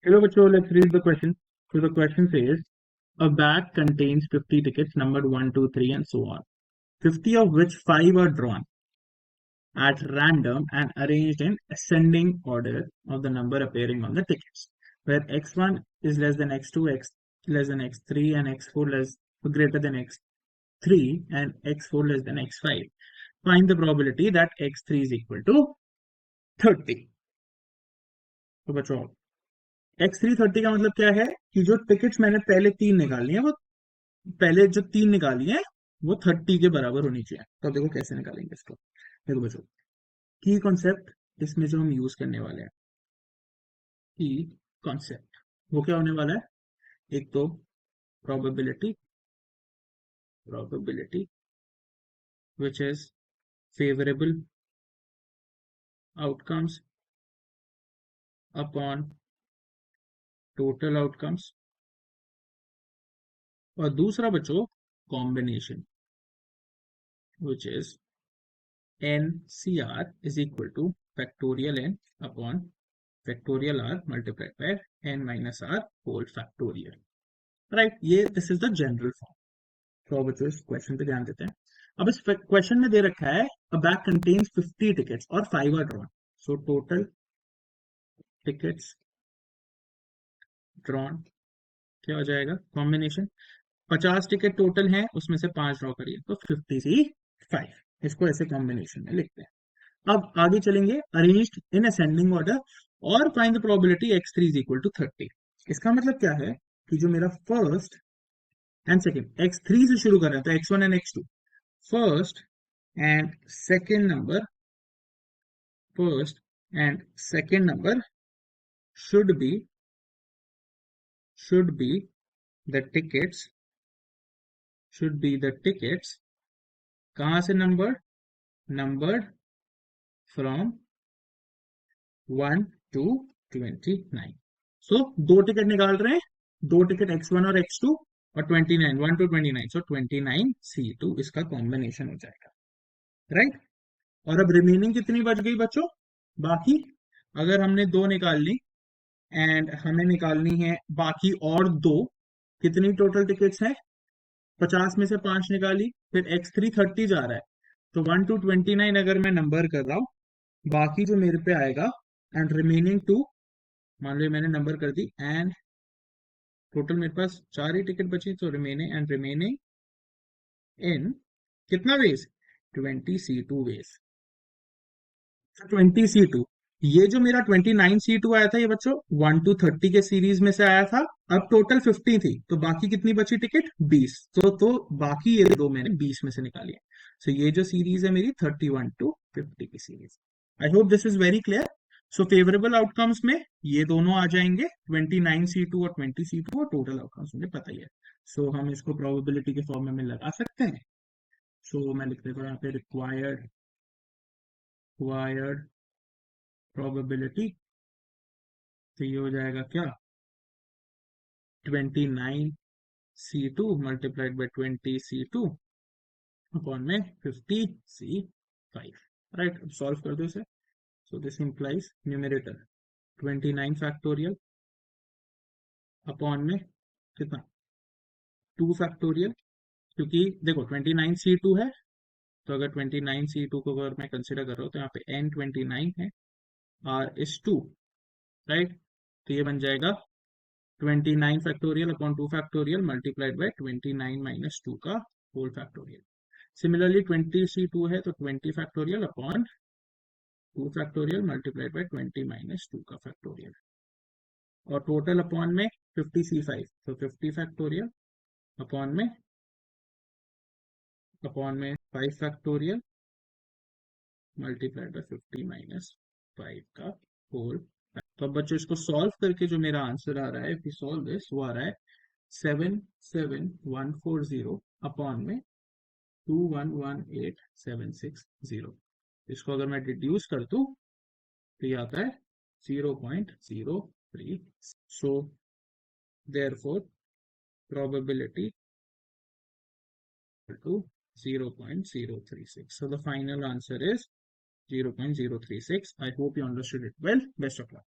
Hello, bachcho, let's read the question. So the question says, a bag contains 50 tickets numbered 1, 2, 3, and so on. 50 of which 5 are drawn at random and arranged in ascending order of the number appearing on the tickets, where x1 is less than x2, x less than x3, and x4 greater than x3, and x4 less than x5. Find the probability that x3 is equal to 30. तो बच्चों x3 30 का मतलब क्या है कि जो tickets मैंने पहले 3 निकाली है वो पहले जो 3 निकाली है वो 30 के बराबर होनी चाहिए। तो अब देखो कैसे निकालेंगे इसको। देखो बच्चों, की कॉन्सेप्ट इसमें जो हम यूज करने वाले हैं, की कॉन्सेप्ट वो क्या होने वाला है। एक तो probability probability which is favourable outcomes upon total outcomes, और दूसरा बच्चों combination which is NCR is equal to factorial n upon factorial r multiplied by n minus r whole factorial. Right, ये this is the general form. तो बच्चों इस question पे ध्यान देते हैं। अब इस क्वेश्चन में दे रखा है a bag contains 50 tickets और 5 are drawn. So total tickets drawn क्या हो जाएगा, कॉम्बिनेशन 50 टिकट टोटल है, उसमें से 5 ड्रॉ करिए तो 55। इसको ऐसे कॉम्बिनेशन में लिखते हैं। अब आगे चलेंगे, अरेंज्ड इन असेंडिंग ऑर्डर और find the probability x3 is equal to 30। इसका मतलब क्या है कि जो मेरा फर्स्ट एंड सेकंड x3 से शुरू कर रहा था, x1 and x2, first and second number first and second number should be the tickets कहां से नंबर्ड फ्रॉम 1 to 29। सो दो टिकट निकाल रहे हैं, दो टिकट x1 और x2 और 29, 1 to 29, सो 29C2 इसका कॉम्बिनेशन हो जाएगा। राइट, और अब रिमेनिंग कितनी बच गई बच्चों, बाकी अगर हमने दो निकाल ली एंड हमें निकालनी है बाकी और दो, कितनी टोटल टिकट्स हैं, 50 में से 5 निकाली, फिर x3 30 जा रहा है, तो 1 to 29 अगर मैं नंबर कर रहा हूं, बाकी जो मेरे पे आएगा एंड रिमेनिंग 2, मान लो मैंने नंबर कर दी एंड टोटल मेरे पास 4 ही टिकट बची, तो रिमेनिंग इन कितना वेज, 20C2 वेज। 20C2, ये जो मेरा 29C2 आया था ये बच्चों 1 to 30 के सीरीज में से आया था। अब टोटल 50 थी तो बाकी कितनी बची टिकट, 20। तो बाकी ये दो मैंने 20 में से निकाली है। सो ये जो सीरीज है मेरी 31 to 50 की series. I hope this is very clear. So favourable outcomes में ये दोनों आ जाएंगे, 29C2 और 20C2, और टोटल आउटकम्स मुझे पता ही है। सो हम इसको प्रोबेबिलिटी के फॉर्म में लगा सकते हैं। सो मैं लिख देता हूँ यहाँ पे रिक्वायर्ड प्रोबेबिलिटी, तो ये हो जाएगा क्या, 29C2 multiplied by 20C2 upon में 50C5। राइट, अब सॉल्व कर दो इसे। So this implies numerator 29 factorial upon में कितना, 2 फैक्टोरियल, क्योंकि देखो 29C2 है, तो अगर 29C2 को अगर मैं कंसिडर कर रहा हूँ तो यहाँ पे n29 है, r is 2। राइट, तो ये बन जाएगा 29 factorial upon 2 factorial multiplied by 29 minus 2 का होल फैक्टोरियल। सिमिलरली 20C2 है तो 20 factorial upon 2 factorial multiplied by 20 minus 2 का फैक्टोरियल, और टोटल अपॉन में 50C5, तो 50 फैक्टोरियल अपॉन में 5 फैक्टोरियल मल्टीप्लाइड बाय 50 माइनस 5 का होल। तो अब बच्चों इसको सॉल्व करके जो मेरा आंसर आ रहा है, इफ यू सॉल्व दिस, वो आ रहा है 77140 अपॉन में 2118760। इसको अगर मैं डिड्यूस कर दूं तो ये आता है 0.03। So therefore probability to 0.036. So the final answer is 0.036. I hope you understood it well. Best of luck.